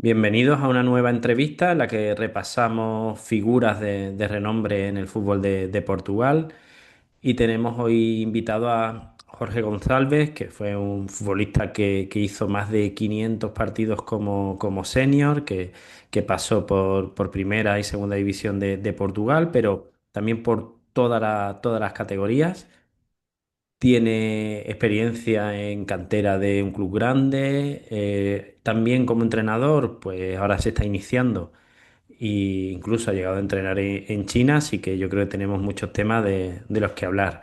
Bienvenidos a una nueva entrevista en la que repasamos figuras de renombre en el fútbol de Portugal y tenemos hoy invitado a Jorge González, que fue un futbolista que hizo más de 500 partidos como senior, que pasó por primera y segunda división de Portugal, pero también por todas las categorías. Tiene experiencia en cantera de un club grande, también como entrenador, pues ahora se está iniciando e incluso ha llegado a entrenar en China, así que yo creo que tenemos muchos temas de los que hablar.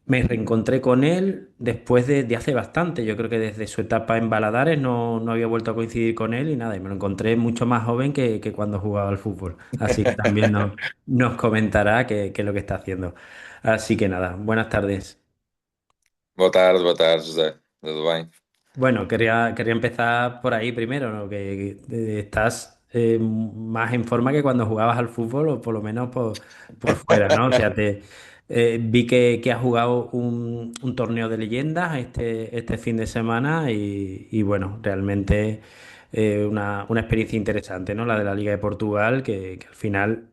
Me reencontré con él después de hace bastante, yo creo que desde su etapa en Baladares no había vuelto a coincidir con él y nada, y me lo encontré mucho más joven que cuando jugaba al fútbol, así que también nos comentará qué es lo que está haciendo. Así que nada, buenas tardes. Boa tarde, José. Tudo bem? Bueno, quería empezar por ahí primero, ¿no? Que estás más en forma que cuando jugabas al fútbol, o por lo menos por fuera, ¿no? O sea, vi que has jugado un torneo de leyendas este fin de semana y bueno, realmente una experiencia interesante, ¿no? La de la Liga de Portugal, que al final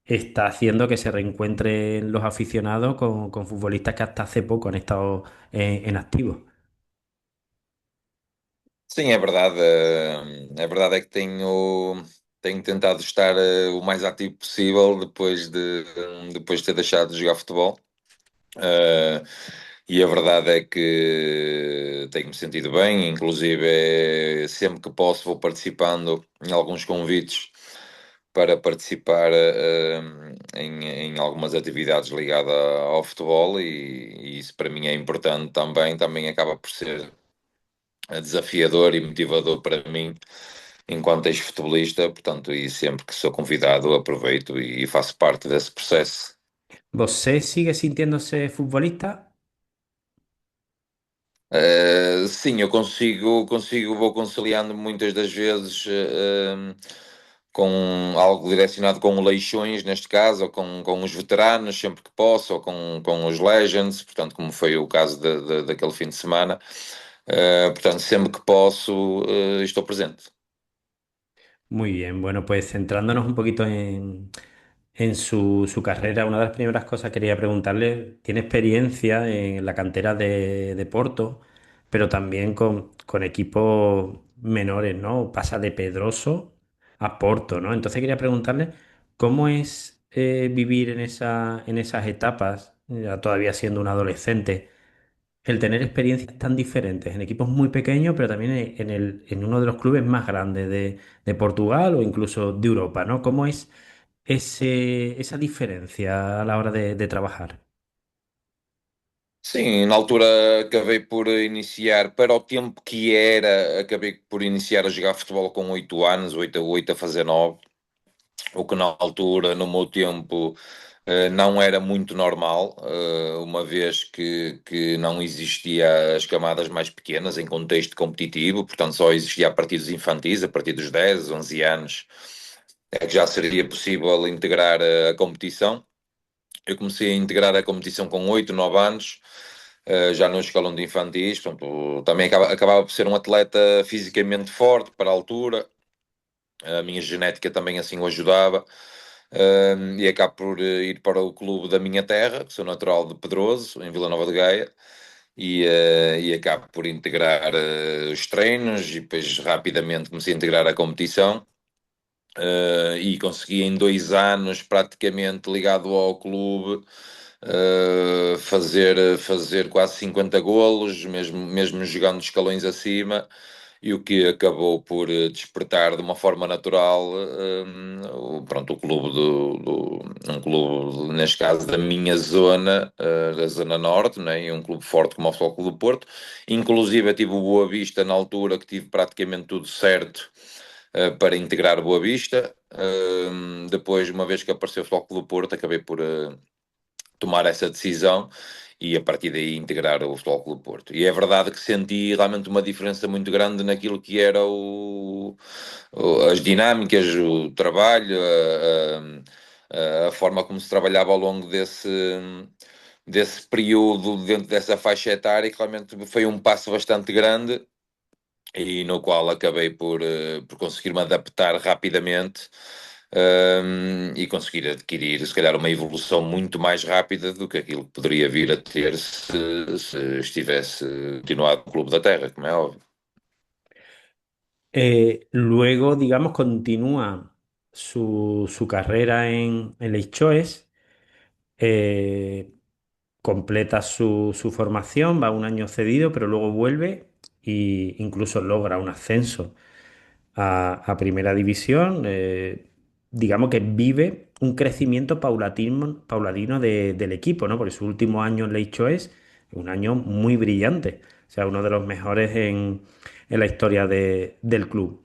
está haciendo que se reencuentren los aficionados con futbolistas que hasta hace poco han estado en activo. Sim, é verdade. A verdade é que tenho tentado estar o mais ativo possível depois de ter deixado de jogar futebol. Eh, e a verdade é que tenho-me sentido bem, inclusive sempre que posso vou participando em alguns convites para participar em algumas atividades ligadas ao futebol e isso para mim é importante também. Também acaba por ser desafiador e motivador para mim enquanto ex-futebolista, portanto, e sempre que sou convidado aproveito e faço parte desse processo. ¿Vosé sigue sintiéndose futbolista? Sim, eu consigo, vou conciliando muitas das vezes com algo direcionado com Leixões, neste caso, ou com os veteranos, sempre que posso, ou com os Legends, portanto, como foi o caso daquele fim de semana. Portanto, sempre que posso, estou presente. Muy bien, bueno, pues centrándonos un poquito en su carrera, una de las primeras cosas que quería preguntarle, tiene experiencia en la cantera de Porto, pero también con equipos menores, ¿no? Pasa de Pedroso a Porto, ¿no? Entonces quería preguntarle cómo es vivir en esas etapas, ya todavía siendo un adolescente, el tener experiencias tan diferentes en equipos muy pequeños, pero también en uno de los clubes más grandes de Portugal o incluso de Europa, ¿no? ¿Cómo es esa diferencia a la hora de trabajar? Sim, na altura acabei por iniciar, para o tempo que era, acabei por iniciar a jogar futebol com 8 anos, 8 a fazer 9, o que na altura, no meu tempo, não era muito normal, uma vez que não existia as camadas mais pequenas em contexto competitivo, portanto só existia a partir dos infantis, a partir dos 10, 11 anos, é que já seria possível integrar a competição. Eu comecei a integrar a competição com 8 9 anos, já no escalão de infantis, portanto, também acabava por ser um atleta fisicamente forte para a altura, a minha genética também assim o ajudava, e acabo por ir para o clube da minha terra, que sou natural de Pedroso, em Vila Nova de Gaia, e acabo por integrar os treinos e depois rapidamente comecei a integrar a competição. E consegui em 2 anos, praticamente ligado ao clube, fazer quase 50 golos, mesmo jogando escalões acima, e o que acabou por despertar de uma forma natural, pronto, o clube um clube, neste caso, da minha zona, da Zona Norte, né, e um clube forte como o Futebol Clube do Porto. Inclusive, eu tive o Boa Vista na altura que tive praticamente tudo certo para integrar Boa Vista. Depois, uma vez que apareceu o Futebol Clube do Porto, acabei por tomar essa decisão e a partir daí integrar o Futebol Clube do Porto. E é verdade que senti realmente uma diferença muito grande naquilo que era as dinâmicas, o trabalho, a forma como se trabalhava ao longo desse período dentro dessa faixa etária, que realmente foi um passo bastante grande e no qual acabei por conseguir me adaptar rapidamente, e conseguir adquirir, se calhar, uma evolução muito mais rápida do que aquilo que poderia vir a ter se estivesse continuado no Clube da Terra, como é óbvio. Luego, digamos, continúa su carrera en Leixões, eh, completa su formación, va un año cedido, pero luego vuelve e incluso logra un ascenso a Primera División. Digamos que vive un crecimiento paulatino del equipo, ¿no? Porque su último año en Leixões es un año muy brillante, o sea, uno de los mejores en la historia del club.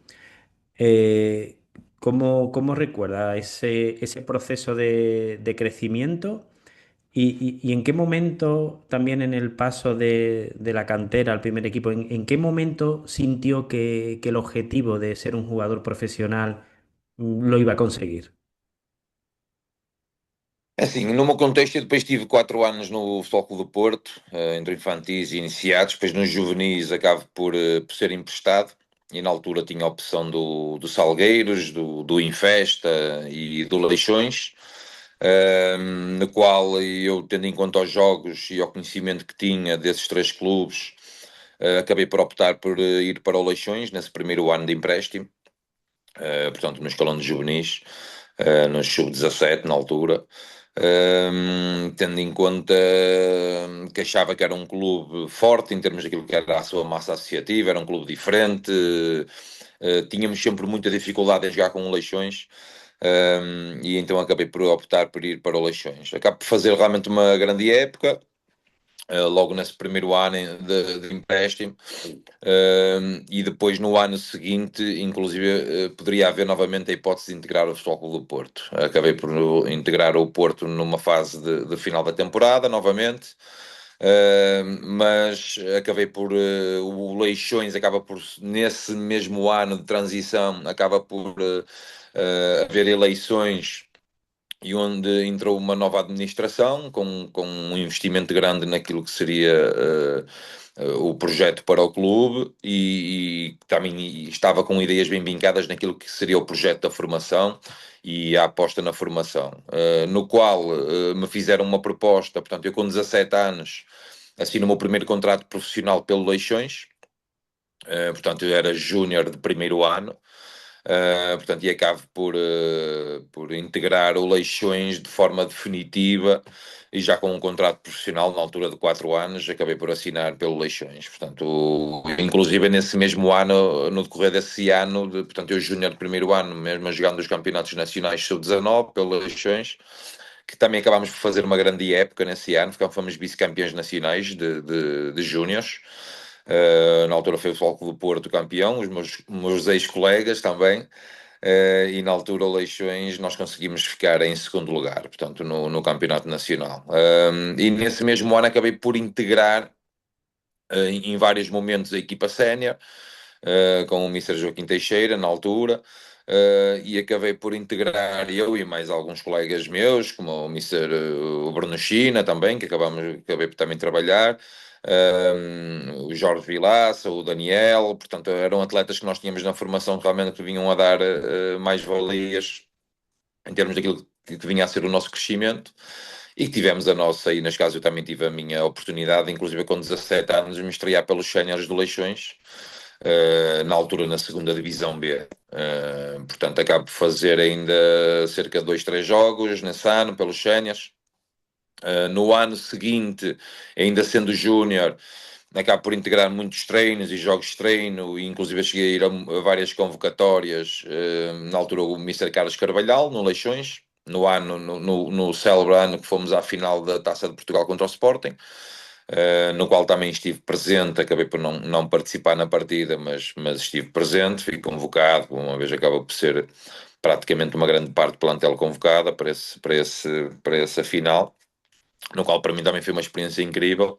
Eh, ¿cómo recuerda ese proceso de crecimiento? Y en qué momento, también en el paso de la cantera al primer equipo, en qué momento sintió que el objetivo de ser un jugador profesional lo iba a conseguir? Assim, no meu contexto, eu depois tive 4 anos no Futebol Clube do Porto, entre infantis e iniciados, depois nos juvenis acabo por ser emprestado, e na altura tinha a opção do Salgueiros, do Infesta e do Leixões, no qual eu, tendo em conta os jogos e o conhecimento que tinha desses três clubes, acabei por optar por ir para o Leixões, nesse primeiro ano de empréstimo, portanto, no escalão de juvenis, no sub-17 na altura, tendo em conta que achava que era um clube forte em termos daquilo que era a sua massa associativa, era um clube diferente, tínhamos sempre muita dificuldade em jogar com o Leixões. E então acabei por optar por ir para o Leixões. Acabo por fazer realmente uma grande época, logo nesse primeiro ano de empréstimo, e depois no ano seguinte, inclusive, poderia haver novamente a hipótese de integrar o Futebol Clube do Porto. Acabei por integrar o Porto numa fase de final da temporada, novamente. Mas acabei o Leixões acaba por, nesse mesmo ano de transição, acaba por haver eleições, e onde entrou uma nova administração com um investimento grande naquilo que seria o projeto para o clube, e também estava com ideias bem vincadas naquilo que seria o projeto da formação e a aposta na formação, no qual me fizeram uma proposta. Portanto, eu com 17 anos assino o meu primeiro contrato profissional pelo Leixões. Portanto, eu era júnior de primeiro ano. Portanto, e acabo por integrar o Leixões de forma definitiva, e já com um contrato profissional na altura de 4 anos, acabei por assinar pelo Leixões. Portanto, inclusive nesse mesmo ano, no decorrer desse ano, portanto, eu júnior de primeiro ano, mesmo jogando os campeonatos nacionais sub-19 pelo Leixões, que também acabámos por fazer uma grande época nesse ano, fomos vice-campeões nacionais de júniores. Na altura foi o Futebol Clube do Porto campeão, os meus ex-colegas também, e na altura o Leixões nós conseguimos ficar em segundo lugar, portanto, no Campeonato Nacional. E nesse mesmo ano acabei por integrar em vários momentos a equipa sénior, com o Mister Joaquim Teixeira na altura. E acabei por integrar eu e mais alguns colegas meus, como o Mister o Bruno China também, que acabei por também trabalhar, o Jorge Vilaça, o Daniel. Portanto, eram atletas que nós tínhamos na formação que realmente que vinham a dar mais valias em termos daquilo que vinha a ser o nosso crescimento. E tivemos a nossa, e neste caso eu também tive a minha oportunidade, inclusive com 17 anos, de me estrear pelos séniores do Leixões, na altura na segunda Divisão B. Portanto, acabo por fazer ainda cerca de 2, 3 jogos nesse ano pelos séniores. No ano seguinte, ainda sendo júnior, acabo por integrar muitos treinos e jogos de treino, e inclusive cheguei a ir a várias convocatórias, na altura o Mister Carlos Carvalhal, no Leixões, no célebre ano que fomos à final da Taça de Portugal contra o Sporting, no qual também estive presente. Acabei por não participar na partida, mas estive presente, fui convocado, uma vez acaba por ser praticamente uma grande parte do plantel convocada para essa final, no qual para mim também foi uma experiência incrível.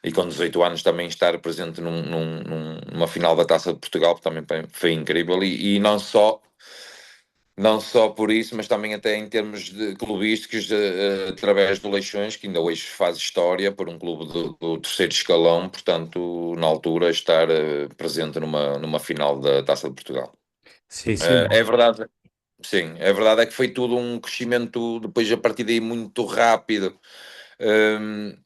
E com 18 anos também estar presente numa final da Taça de Portugal também foi incrível, e não só Não só por isso, mas também até em termos de clubísticos, através do Leixões, que ainda hoje faz história por um clube do terceiro escalão, portanto, na altura, estar presente numa final da Taça de Portugal. Sí, sí, É verdade, sim, é verdade é que foi tudo um crescimento depois a partir daí muito rápido.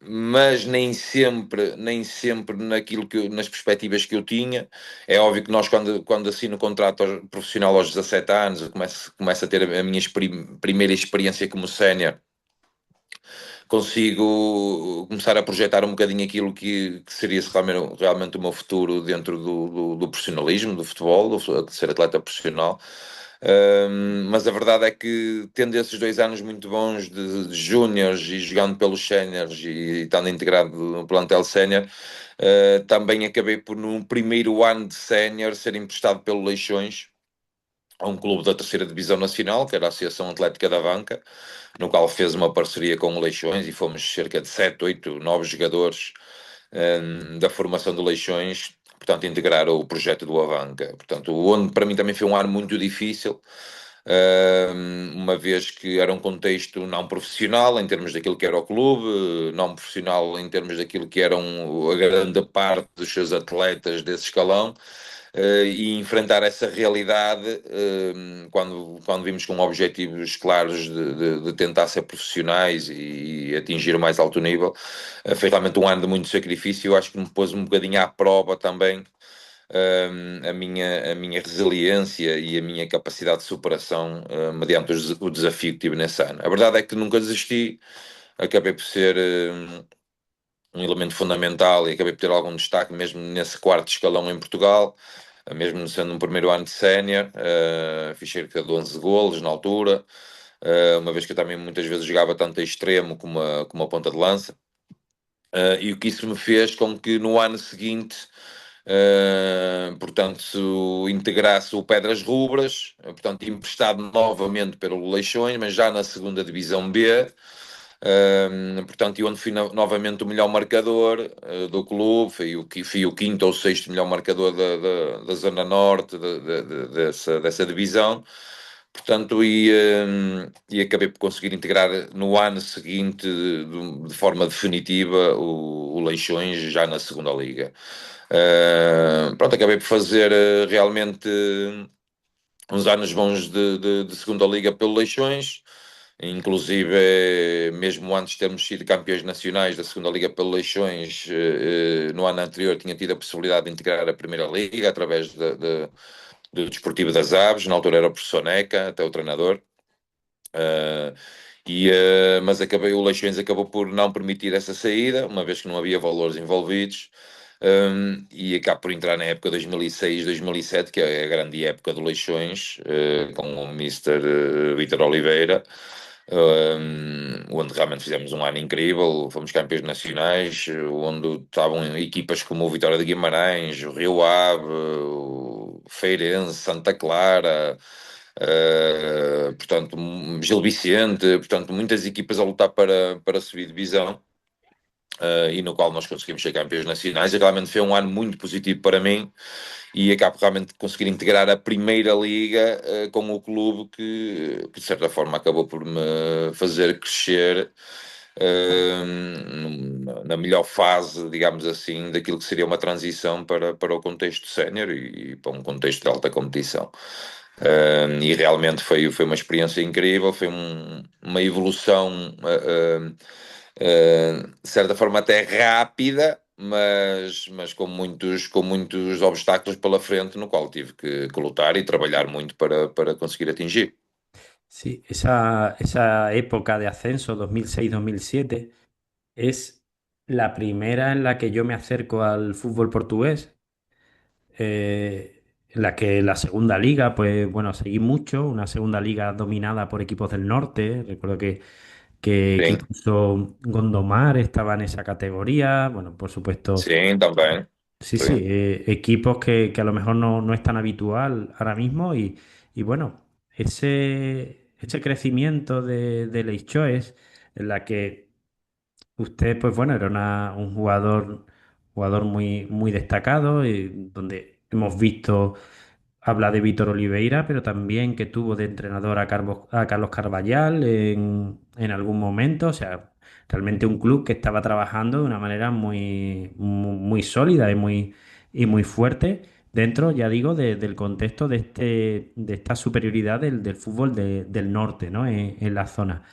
Mas nem sempre nas perspectivas que eu tinha. É óbvio que nós, quando assino o contrato profissional aos 17 anos, eu começo a ter a minha primeira experiência como sénior, consigo começar a projetar um bocadinho aquilo que seria realmente o meu futuro dentro do profissionalismo, do futebol, de ser atleta profissional. Mas a verdade é que, tendo esses 2 anos muito bons de júniores e jogando pelos séniores e estando integrado no plantel sénior, também acabei por, no primeiro ano de sénior, ser emprestado pelo Leixões a um clube da terceira divisão nacional, que era a Associação Atlética da Banca, no qual fez uma parceria com o Leixões e fomos cerca de 7, 8, 9 jogadores da formação do Leixões, portanto, integrar o projeto do Avanca. Portanto, onde para mim também foi um ano muito difícil, uma vez que era um contexto não profissional em termos daquilo que era o clube, não profissional em termos daquilo que eram a grande parte dos seus atletas desse escalão, e enfrentar essa realidade quando vimos com objetivos claros de tentar ser profissionais e atingir o mais alto nível, foi realmente um ano de muito sacrifício. Eu acho que me pôs um bocadinho à prova também a minha resiliência e a minha capacidade de superação mediante o desafio que tive nesse ano. A verdade é que nunca desisti, acabei por ser um elemento fundamental e acabei por ter algum destaque mesmo nesse quarto escalão em Portugal, mesmo sendo um primeiro ano de sénior, fiz cerca de 11 golos na altura, uma vez que eu também muitas vezes jogava tanto a extremo como a ponta de lança. E o que isso me fez com que no ano seguinte, portanto, integrasse o Pedras Rubras, portanto, emprestado novamente pelo Leixões, mas já na segunda Divisão B. Portanto, e onde fui novamente o melhor marcador do clube, fui o quinto ou sexto melhor marcador da Zona Norte dessa divisão. Portanto, e acabei por conseguir integrar no ano seguinte, de forma definitiva, o Leixões já na segunda liga. Pronto, acabei por fazer realmente uns anos bons de segunda liga pelo Leixões, inclusive mesmo antes de termos sido campeões nacionais da segunda liga pelo Leixões, no ano anterior tinha tido a possibilidade de integrar a primeira liga através do Desportivo das Aves, na altura era o professor Neca, até o treinador. Uh, mas o Leixões acabou por não permitir essa saída, uma vez que não havia valores envolvidos, e acabou por entrar na época 2006-2007, que é a grande época do Leixões, com o Mister Vítor Oliveira, onde realmente fizemos um ano incrível, fomos campeões nacionais, onde estavam equipas como o Vitória de Guimarães, o Rio Ave, o Feirense, Santa Clara, portanto, Gil Vicente, portanto, muitas equipas a lutar para subir divisão, e no qual nós conseguimos ser campeões nacionais, e realmente foi um ano muito positivo para mim, e acabo realmente de conseguir integrar a primeira liga com o clube que de certa forma acabou por me fazer crescer na melhor fase, digamos assim, daquilo que seria uma transição para o contexto sénior e para um contexto de alta competição. E realmente foi uma experiência incrível, foi uma evolução, de certa forma até rápida, mas com muitos obstáculos pela frente, no qual tive que lutar e trabalhar muito para conseguir atingir. sí, esa época de ascenso, 2006-2007, es la primera en la que yo me acerco al fútbol portugués, en la que la segunda liga, pues bueno, seguí mucho, una segunda liga dominada por equipos del norte. Recuerdo que Sim, incluso Gondomar estaba en esa categoría. Bueno, por supuesto, sim, também. sí, sí, Sim. equipos que a lo mejor no es tan habitual ahora mismo. Y bueno, ese crecimiento de Leischoes, en la que usted, pues bueno, era un jugador muy, muy destacado, y donde hemos visto habla de Vítor Oliveira, pero también que tuvo de entrenador a Carlos Carballal en algún momento. O sea, realmente un club que estaba trabajando de una manera muy sólida y muy fuerte dentro, ya digo, del contexto de esta superioridad del fútbol del norte, ¿no? En la zona.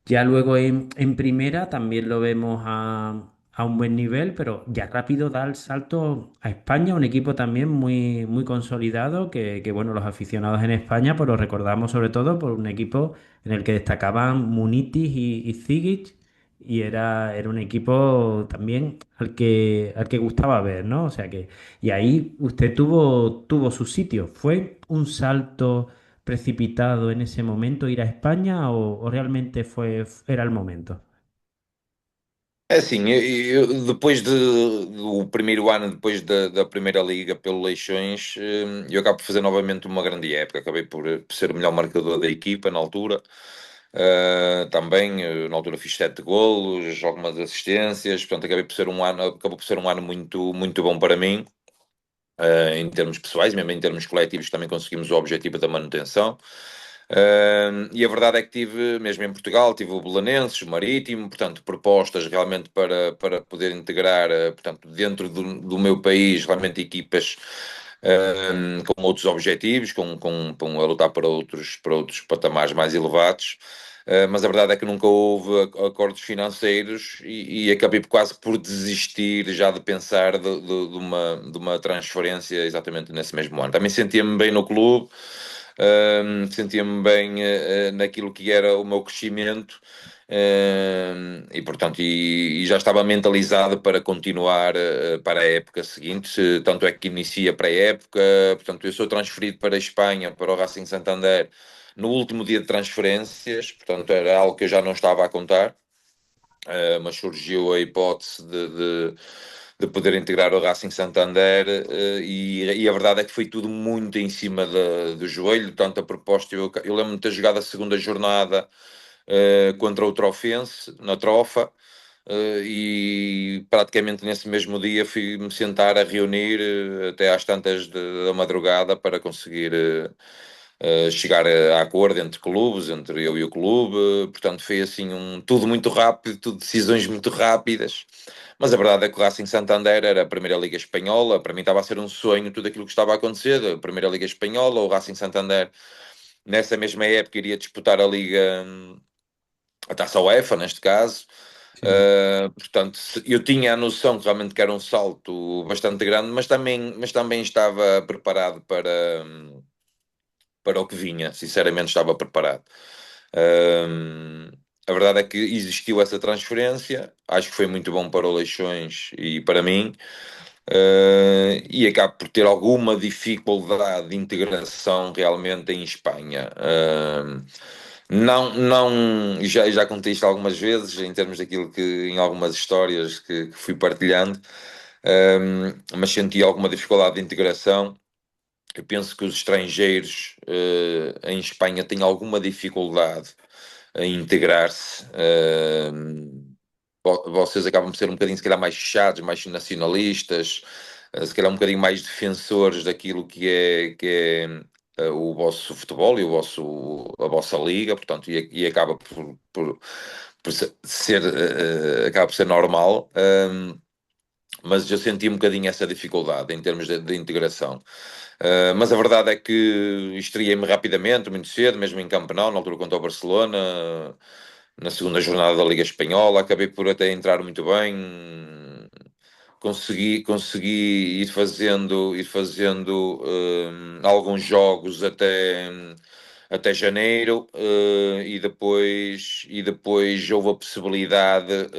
Ya luego en primera también lo vemos a un buen nivel, pero ya rápido da el salto a España, un equipo también muy consolidado, bueno, los aficionados en España pues lo recordamos sobre todo por un equipo en el que destacaban Munitis y Zigic, y era un equipo también al que gustaba ver, ¿no? O sea que, y ahí usted tuvo su sitio. ¿Fue un salto precipitado en ese momento ir a España o realmente era el momento? É assim, depois do primeiro ano, depois da Primeira Liga, pelo Leixões, eu acabo por fazer novamente uma grande época. Acabei por ser o melhor marcador da equipa na altura. Também, na altura, fiz 7 golos, algumas assistências. Portanto, acabou por ser um ano muito bom para mim, em termos pessoais, mesmo em termos coletivos, também conseguimos o objetivo da manutenção. E a verdade é que tive, mesmo em Portugal, tive o Belenenses, o Marítimo, portanto, propostas realmente para poder integrar, portanto, dentro do meu país, realmente equipas com outros objetivos, a lutar para outros patamares mais elevados. Mas a verdade é que nunca houve acordos financeiros e acabei quase por desistir já de pensar de uma transferência exatamente nesse mesmo ano. Também sentia-me bem no clube, sentia-me bem naquilo que era o meu crescimento. E portanto, já estava mentalizado para continuar para a época seguinte, tanto é que inicia para a época. Portanto, eu sou transferido para a Espanha, para o Racing Santander, no último dia de transferências. Portanto, era algo que eu já não estava a contar, mas surgiu a hipótese de poder integrar o Racing Santander, e a verdade é que foi tudo muito em cima do joelho. Tanto a proposta, eu lembro-me de ter jogado a segunda jornada contra o Trofense, na Trofa, e praticamente nesse mesmo dia fui-me sentar a reunir até às tantas da madrugada para conseguir chegar a acordo entre clubes, entre eu e o clube. Portanto, foi assim tudo muito rápido, tudo decisões muito rápidas. Mas a verdade é que o Racing Santander era a Primeira Liga Espanhola. Para mim estava a ser um sonho tudo aquilo que estava a acontecer. A Primeira Liga Espanhola, o Racing Santander, nessa mesma época, iria disputar a Liga, a Taça UEFA, neste caso. Sí. Portanto, eu tinha a noção que realmente que era um salto bastante grande, mas também estava preparado para o que vinha. Sinceramente, estava preparado. Um, a verdade é que existiu essa transferência, acho que foi muito bom para o Leixões e para mim. E acabo por ter alguma dificuldade de integração realmente em Espanha. Não, não, já contei isto algumas vezes, em termos daquilo que, em algumas histórias que fui partilhando, mas senti alguma dificuldade de integração. Eu penso que os estrangeiros em Espanha têm alguma dificuldade em integrar-se. Vocês acabam por ser um bocadinho, se calhar, mais fechados, mais nacionalistas, se calhar um bocadinho mais defensores daquilo que é o vosso futebol e a vossa liga, portanto, e acaba por acaba por ser normal. Mas eu senti um bocadinho essa dificuldade em termos de integração. Mas a verdade é que estreiei-me rapidamente, muito cedo, mesmo em Camp Nou, na altura contra o Barcelona, na segunda jornada da Liga Espanhola. Acabei por até entrar muito bem. Consegui ir fazendo alguns jogos até janeiro, e depois houve a possibilidade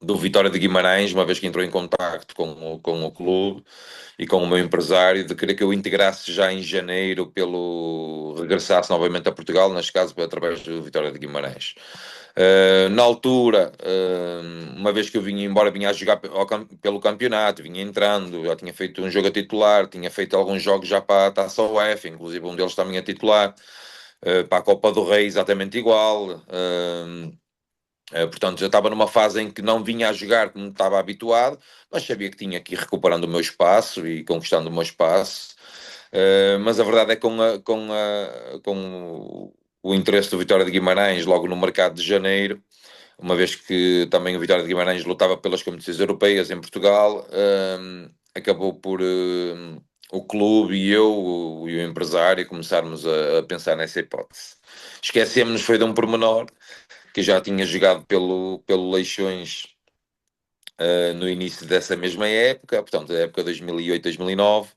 do Vitória de Guimarães, uma vez que entrou em contacto com o clube e com o meu empresário, de querer que eu integrasse já em janeiro, regressasse novamente a Portugal, neste caso através do Vitória de Guimarães. Na altura, uma vez que eu vinha embora, vinha a jogar pelo campeonato, vinha entrando, já tinha feito um jogo a titular, tinha feito alguns jogos já para a Taça UEFA, inclusive um deles também a titular, para a Copa do Rei exatamente igual. Portanto, já estava numa fase em que não vinha a jogar como estava habituado, mas sabia que tinha que ir recuperando o meu espaço e conquistando o meu espaço. Mas a verdade é que com o interesse do Vitória de Guimarães logo no mercado de janeiro, uma vez que também o Vitória de Guimarães lutava pelas competições europeias em Portugal, acabou por o clube e eu e o empresário começarmos a pensar nessa hipótese. Esquecemos-nos foi de um pormenor que eu já tinha jogado pelo Leixões no início dessa mesma época, portanto, a época 2008-2009.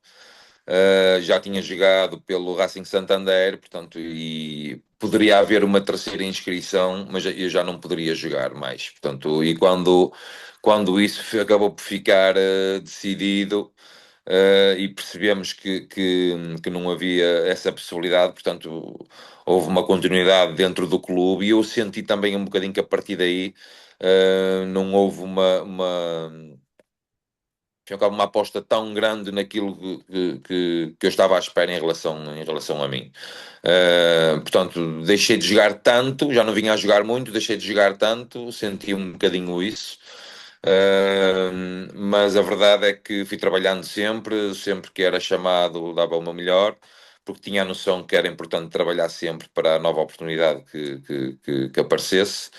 Já tinha jogado pelo Racing Santander, portanto, e poderia haver uma terceira inscrição, mas eu já não poderia jogar mais. Portanto, e quando isso acabou por ficar decidido, e percebemos que não havia essa possibilidade, portanto, houve uma continuidade dentro do clube e eu senti também um bocadinho que a partir daí não houve uma aposta tão grande naquilo que eu estava à espera em relação a mim. Portanto, deixei de jogar tanto, já não vinha a jogar muito, deixei de jogar tanto, senti um bocadinho isso. Mas a verdade é que fui trabalhando sempre que era chamado, dava o meu melhor, porque tinha a noção que era importante trabalhar sempre para a nova oportunidade que aparecesse.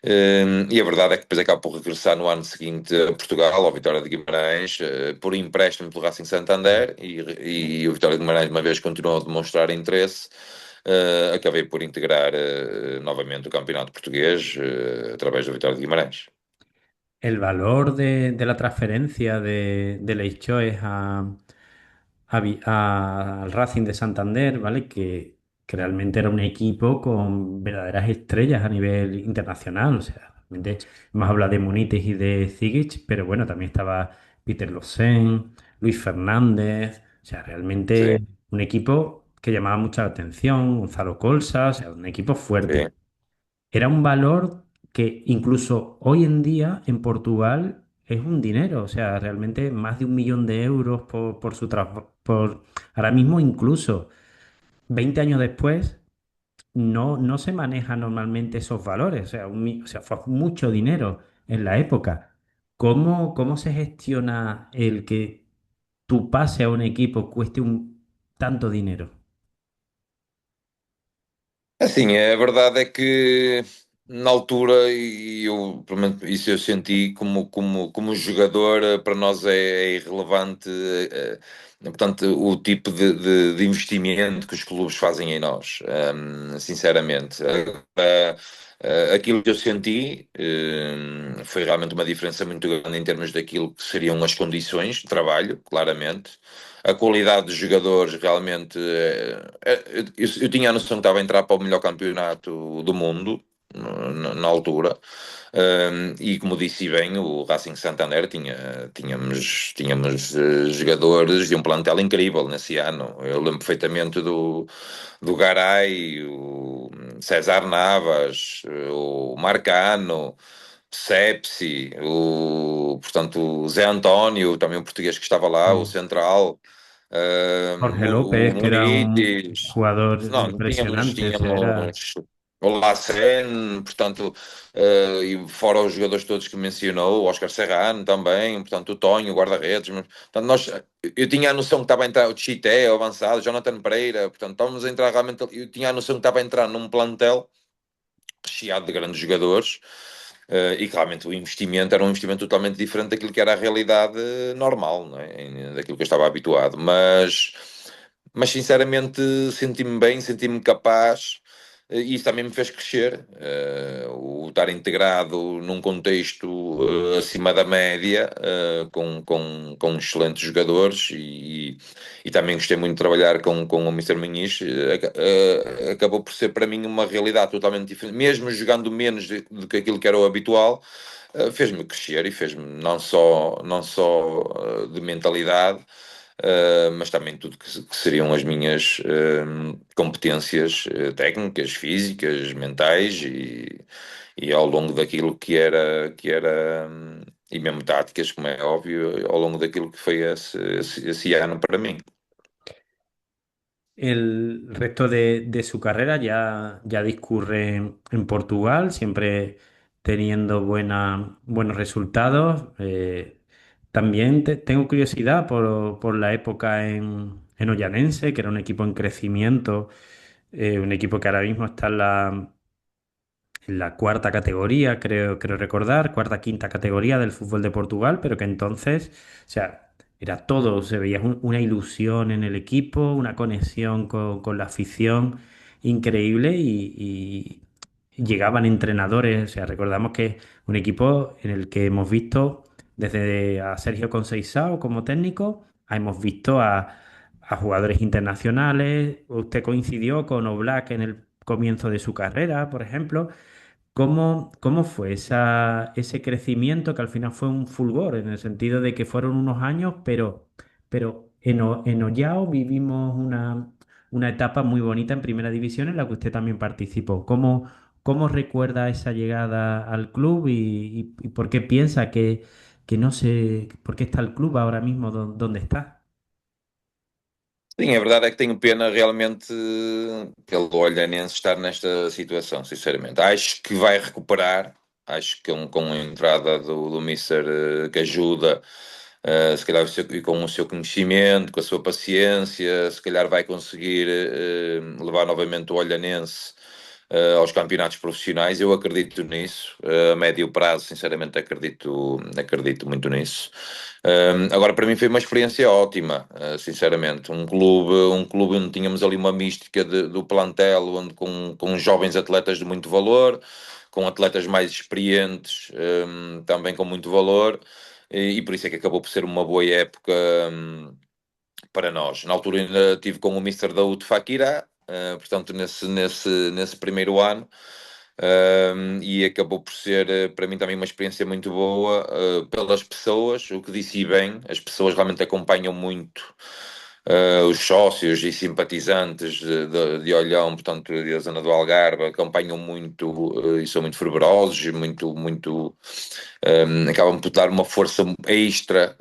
E a verdade é que depois acabo por regressar no ano seguinte a Portugal, ao Vitória de Guimarães, por empréstimo pelo Racing Santander, e o Vitória de Guimarães, uma vez continuou a demonstrar interesse, acabei por integrar novamente o Campeonato Português através do Vitória de Guimarães. El valor de la transferencia de Leicester al Racing de Santander, ¿vale? Que realmente era un equipo con verdaderas estrellas a nivel internacional. O sea, realmente hemos hablado de Munites y de Zigic, pero bueno, también estaba Peter Losén, Luis Fernández. O sea, realmente Sim, un equipo que llamaba mucha la atención, Gonzalo Colsa, o sea, un equipo fuerte. sim. Era un valor que incluso hoy en día en Portugal es un dinero, o sea, realmente más de 1 millón de euros por su trabajo. Ahora mismo incluso 20 años después no se maneja normalmente esos valores, o sea, o sea, fue mucho dinero en la época. ¿Cómo se gestiona el que tu pase a un equipo cueste tanto dinero? Assim, a verdade é que na altura, e eu, pelo menos isso eu senti como jogador, para nós é irrelevante, portanto, o tipo de investimento que os clubes fazem em nós, sinceramente. Aquilo que eu senti, foi realmente uma diferença muito grande em termos daquilo que seriam as condições de trabalho, claramente. A qualidade dos jogadores realmente. Eu tinha a noção que estava a entrar para o melhor campeonato do mundo na altura. E como disse bem, o Racing Santander tínhamos jogadores de um plantel incrível nesse ano. Eu lembro perfeitamente do Garay, o César Navas, o Marcano. Sepsi, portanto, o Zé António, também um português que estava lá, o Sí. central, Jorge o López, que era un Munitis, jugador não, tínhamos, impresionante, o sea, era tínhamos o Lacen, portanto, e fora os jogadores todos que mencionou, o Oscar Serrano também, portanto, o Tonho, o guarda-redes, portanto, eu tinha a noção que estava a entrar o Chité, o avançado, Jonathan Pereira, portanto, estávamos a entrar realmente, eu tinha a noção que estava a entrar num plantel recheado de grandes jogadores, e claramente o investimento era um investimento totalmente diferente daquilo que era a realidade normal, não é? Daquilo que eu estava habituado. Mas sinceramente senti-me bem, senti-me capaz, e isso também me fez crescer. O estar integrado num contexto acima da média, com excelentes jogadores, e também gostei muito de trabalhar com o Mister Muniz, acabou por ser para mim uma realidade totalmente diferente, mesmo jogando menos do que aquilo que era o habitual. Fez-me crescer e fez-me não só de mentalidade, mas também tudo que seriam as minhas competências técnicas, físicas, mentais, e ao longo daquilo que era, e mesmo táticas, como é óbvio, ao longo daquilo que foi esse ano para mim. el resto de su carrera ya discurre en Portugal, siempre teniendo buenos resultados. También tengo curiosidad por la época en Ollanense, que era un equipo en crecimiento, un equipo que ahora mismo está en la cuarta categoría, creo recordar, cuarta, quinta categoría del fútbol de Portugal, pero que entonces, o sea, era todo, se veía una ilusión en el equipo, una conexión con la afición increíble y llegaban entrenadores, o sea, recordamos que un equipo en el que hemos visto desde a Sergio Conceição como técnico, hemos visto a jugadores internacionales, usted coincidió con Oblak en el comienzo de su carrera, por ejemplo. ¿Cómo fue ese crecimiento que al final fue un fulgor, en el sentido de que fueron unos años, pero en Ollao vivimos una etapa muy bonita en Primera División en la que usted también participó? ¿Cómo recuerda esa llegada al club y por qué piensa que no sé, por qué está el club ahora mismo donde está? Sim, a verdade é que tenho pena realmente pelo Olhanense estar nesta situação, sinceramente. Acho que vai recuperar, acho que com a entrada do Mister que ajuda, se calhar e com o seu conhecimento, com a sua paciência, se calhar vai conseguir levar novamente o Olhanense aos campeonatos profissionais. Eu acredito nisso, a médio prazo, sinceramente, acredito muito nisso. Agora, para mim, foi uma experiência ótima, sinceramente. Um clube onde tínhamos ali uma mística do plantel, onde com jovens atletas de muito valor, com atletas mais experientes, também com muito valor, e por isso é que acabou por ser uma boa época. Para nós. Na altura ainda estive com o Mister Daoud Fakira, portanto, nesse primeiro ano, e acabou por ser para mim também uma experiência muito boa pelas pessoas, o que disse bem, as pessoas realmente acompanham muito os sócios e simpatizantes de Olhão, portanto, da zona do Algarve, acompanham muito e são muito fervorosos, acabam por dar uma força extra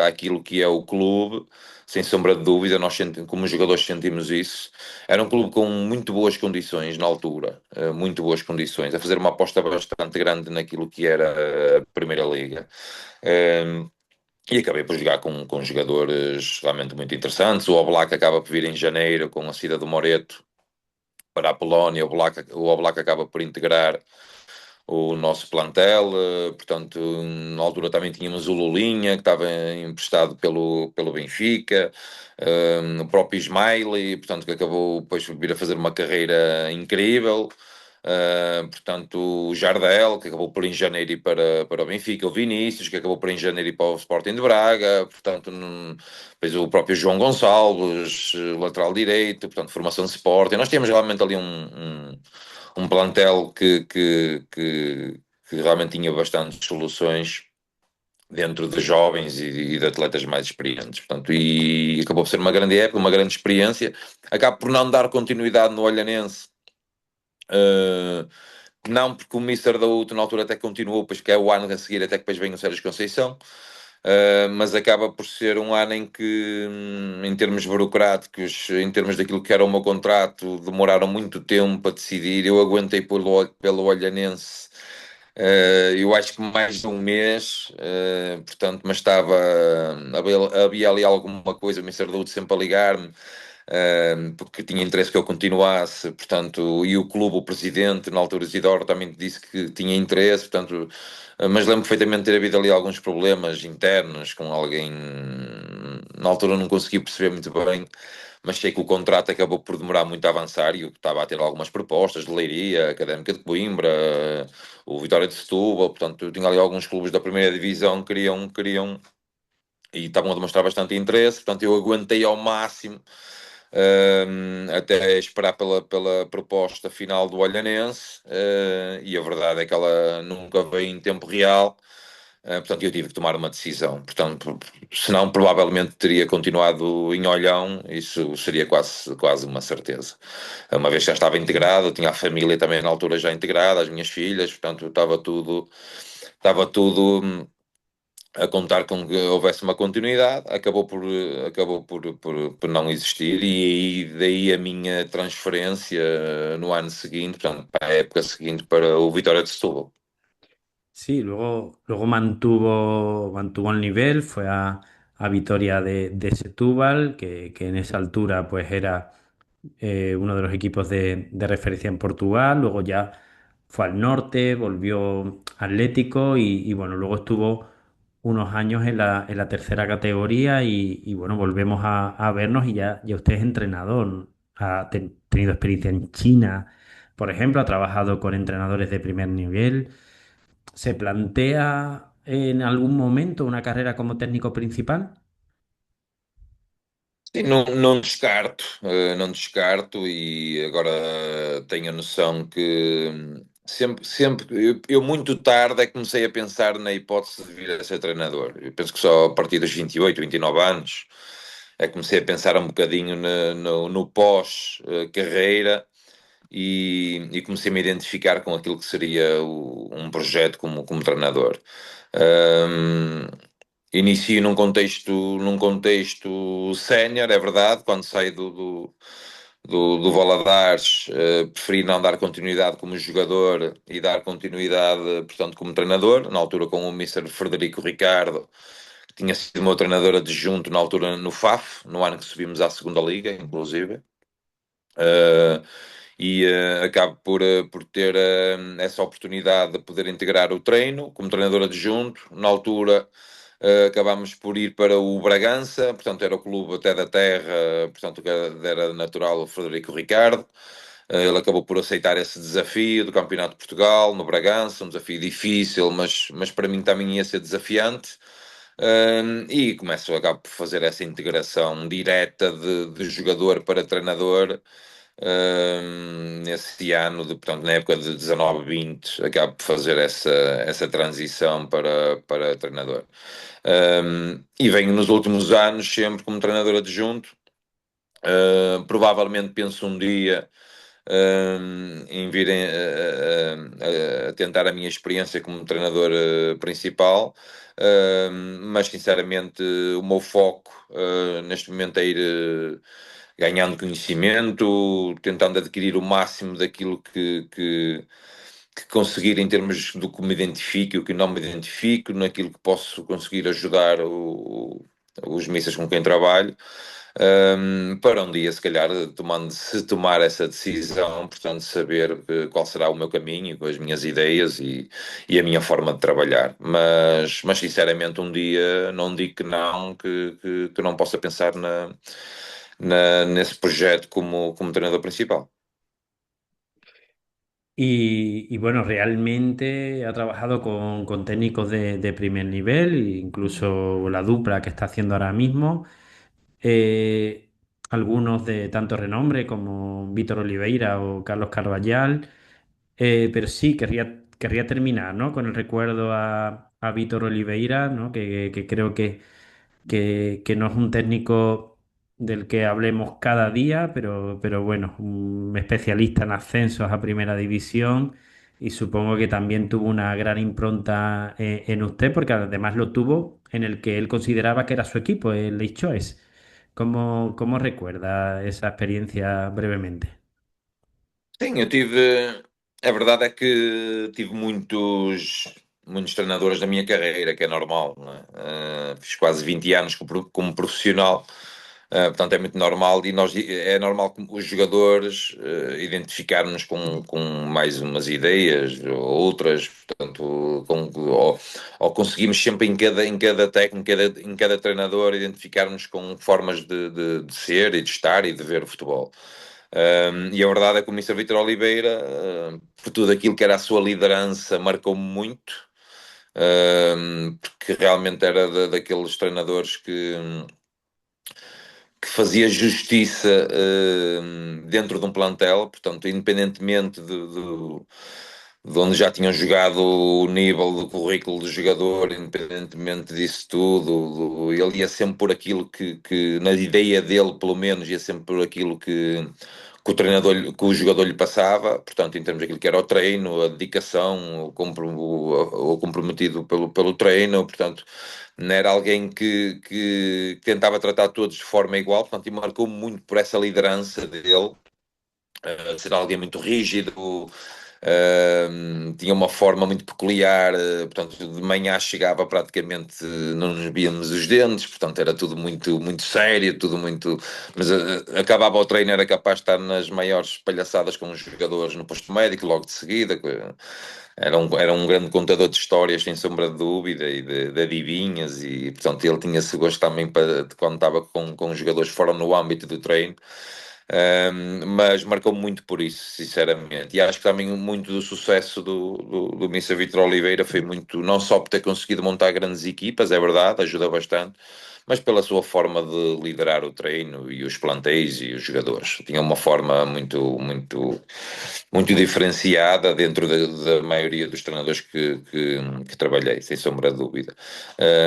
àquilo que é o clube, sem sombra de dúvida. Nós, como jogadores, sentimos isso. Era um clube com muito boas condições na altura, muito boas condições, a fazer uma aposta bastante grande naquilo que era a Primeira Liga. E acabei por jogar com jogadores realmente muito interessantes. O Oblak acaba por vir em janeiro com a saída do Moreto para a Polónia. O Oblak acaba por integrar o nosso plantel, portanto, na altura também tínhamos o Lulinha, que estava emprestado pelo Benfica, o próprio Ismaili, portanto, que acabou depois de vir a fazer uma carreira incrível. Portanto, o Jardel, que acabou por em janeiro ir para o Benfica, o Vinícius, que acabou por em janeiro ir para o Sporting de Braga, portanto, depois o próprio João Gonçalves, lateral direito, portanto, formação de Sporting. Nós tínhamos realmente ali um plantel que realmente tinha bastantes soluções dentro de jovens e de atletas mais experientes, portanto, e acabou por ser uma grande época, uma grande experiência. Acabo por não dar continuidade no Olhanense, não porque o Mister da UT na altura até continuou, pois que é o ano a seguir, até que depois vem o Sérgio Conceição. Mas acaba por ser um ano em que, em termos burocráticos, em termos daquilo que era o meu contrato, demoraram muito tempo a decidir. Eu aguentei pelo Olhanense, eu acho que mais de um mês, portanto, mas havia ali alguma coisa, o Ministério da Saúde sempre a ligar-me, porque tinha interesse que eu continuasse, portanto, e o clube, o presidente, na altura Isidoro, também disse que tinha interesse, portanto, mas lembro perfeitamente de ter havido ali alguns problemas internos com alguém, na altura não consegui perceber muito bem, mas sei que o contrato acabou por demorar muito a avançar e eu estava a ter algumas propostas de Leiria, Académica de Coimbra, o Vitória de Setúbal, portanto, eu tinha ali alguns clubes da primeira divisão que queriam e estavam a demonstrar bastante interesse, portanto, eu aguentei ao máximo até esperar pela proposta final do Olhanense, e a verdade é que ela nunca veio em tempo real. Portanto, eu tive que tomar uma decisão. Portanto, senão provavelmente teria continuado em Olhão, isso seria quase uma certeza. Uma vez que já estava integrado, tinha a família também na altura já integrada, as minhas filhas, portanto, estava tudo a contar com que houvesse uma continuidade, acabou por não existir, e aí daí a minha transferência no ano seguinte, portanto, para a época seguinte, para o Vitória de Setúbal. Sí, luego mantuvo el nivel, fue a Vitoria de Setúbal, que en esa altura pues era uno de los equipos de referencia en Portugal. Luego ya fue al norte, volvió Atlético y bueno, luego estuvo unos años en la tercera categoría y bueno, volvemos a vernos y ya usted es entrenador, ha tenido experiencia en China, por ejemplo, ha trabajado con entrenadores de primer nivel. ¿Se plantea en algún momento una carrera como técnico principal? Sim, não descarto, não descarto e agora tenho a noção que eu muito tarde é que comecei a pensar na hipótese de vir a ser treinador. Eu penso que só a partir dos 28, 29 anos é que comecei a pensar um bocadinho no pós-carreira e comecei a me identificar com aquilo que seria um projeto como treinador. Um, Inicio num contexto sénior, é verdade, quando saí do Valadares, preferi não dar continuidade como jogador e dar continuidade, portanto, como treinador, na altura com o Mister Frederico Ricardo, que tinha sido o meu treinador adjunto na altura no FAF, no ano que subimos à segunda Liga, inclusive. Uh, Acabo por ter essa oportunidade de poder integrar o treino como treinador adjunto. Na altura, acabámos por ir para o Bragança, portanto, era o clube até da terra, portanto, que era natural o Frederico Ricardo. Ele acabou por aceitar esse desafio do Campeonato de Portugal no Bragança, um desafio difícil, mas para mim também ia ser desafiante. E começo, acabo por fazer essa integração direta de jogador para treinador. Nesse ano, portanto, na época de 19-20, acabo por fazer essa transição para treinador. E venho nos últimos anos sempre como treinador adjunto. Provavelmente penso um dia em vir a tentar a minha experiência como treinador principal, mas sinceramente o meu foco neste momento é ir ganhando conhecimento, tentando adquirir o máximo daquilo que conseguir em termos do que me identifico e o que não me identifico, naquilo que posso conseguir ajudar os mísseis com quem trabalho, para um dia, se calhar, se tomar essa decisão, portanto, saber qual será o meu caminho, com as minhas ideias e a minha forma de trabalhar. Mas sinceramente, um dia não digo que não, que não possa pensar nesse projeto como treinador principal. Y bueno, realmente ha trabajado con técnicos de primer nivel, incluso la dupla que está haciendo ahora mismo. eh, Algunos de tanto renombre como Vítor Oliveira o Carlos Carballal. Pero sí, querría terminar, ¿no? Con el recuerdo a Vítor Oliveira, ¿no? Que creo que no es un técnico del que hablemos cada día, pero bueno, un especialista en ascensos a primera división y supongo que también tuvo una gran impronta en usted, porque además lo tuvo en el que él consideraba que era su equipo, el Late Choice. ¿Cómo recuerda esa experiencia brevemente? Sim, eu tive. A verdade é que tive muitos treinadores na minha carreira, que é normal, não é? Fiz quase 20 anos como profissional, portanto é muito normal e é normal que os jogadores identificarmos com mais umas ideias ou outras, portanto, ou conseguimos sempre em cada técnico, em cada treinador, identificarmos com formas de ser e de estar e de ver o futebol. E a verdade é que o Mr. Vítor Oliveira, por tudo aquilo que era a sua liderança, marcou-me muito, porque realmente era daqueles treinadores que fazia justiça dentro de um plantel, portanto, independentemente de onde já tinham jogado, o nível do currículo do jogador, independentemente disso tudo, ele ia sempre por aquilo na ideia dele, pelo menos, ia sempre por aquilo que o treinador, que o jogador lhe passava, portanto, em termos daquilo que era o treino, a dedicação, o comprometido pelo treino, portanto, não era alguém que tentava tratar todos de forma igual, portanto, e marcou muito por essa liderança dele, ser alguém muito rígido, Tinha uma forma muito peculiar, portanto, de manhã chegava praticamente, não nos víamos os dentes, portanto, era tudo muito, muito sério, tudo muito. Mas acabava o treino, era capaz de estar nas maiores palhaçadas com os jogadores no posto médico, logo de seguida. Era um grande contador de histórias, sem sombra de dúvida, e de adivinhas, e portanto ele tinha esse gosto também para, de quando estava com os jogadores fora no âmbito do treino. Mas marcou muito por isso, sinceramente. E acho que também muito do sucesso do Missa Vítor Oliveira foi muito, não só por ter conseguido montar grandes equipas, é verdade, ajuda bastante, mas pela sua forma de liderar o treino e os plantéis e os jogadores. Tinha uma forma muito, muito, muito diferenciada dentro da maioria dos treinadores que trabalhei, sem sombra de dúvida.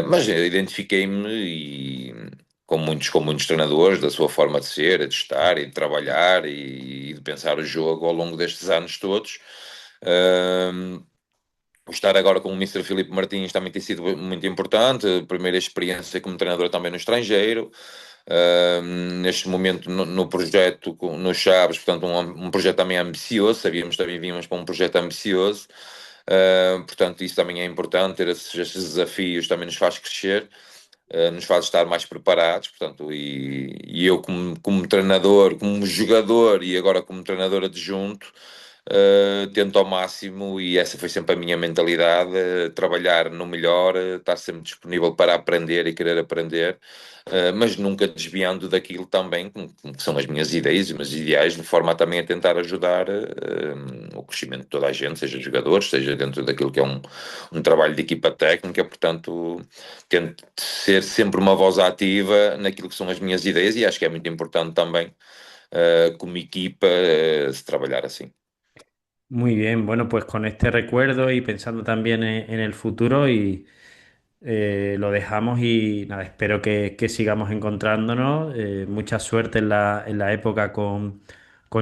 Mas identifiquei-me com muitos treinadores, da sua forma de ser, de estar e de trabalhar e de pensar o jogo ao longo destes anos todos. Uh, o estar agora com o Mister Filipe Martins também tem sido muito importante. Primeira experiência como treinador também no estrangeiro. Neste momento no projeto no Chaves, portanto um projeto também ambicioso, sabíamos também vínhamos para um projeto ambicioso. Portanto isso também é importante, ter esses desafios também nos faz crescer, nos faz estar mais preparados, portanto, e eu como treinador, como jogador e agora como treinador adjunto, tento ao máximo, e essa foi sempre a minha mentalidade, trabalhar no melhor, estar sempre disponível para aprender e querer aprender, mas nunca desviando daquilo também, que são as minhas ideias e os meus ideais, de forma a também a tentar ajudar o crescimento de toda a gente, seja jogadores, seja dentro daquilo que é um trabalho de equipa técnica, portanto, tento ser sempre uma voz ativa naquilo que são as minhas ideias, e acho que é muito importante também, como equipa, se trabalhar assim. Muy bien, bueno, pues con este recuerdo y pensando también en el futuro y lo dejamos y nada, espero que sigamos encontrándonos. Mucha suerte en la época con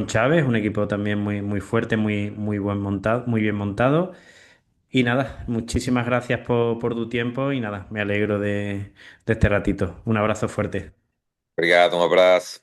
Chávez, un equipo también muy, muy fuerte, muy, muy buen montado, muy bien montado. Y nada, muchísimas gracias por tu tiempo y nada, me alegro de este ratito. Un abrazo fuerte. Obrigado, um abraço.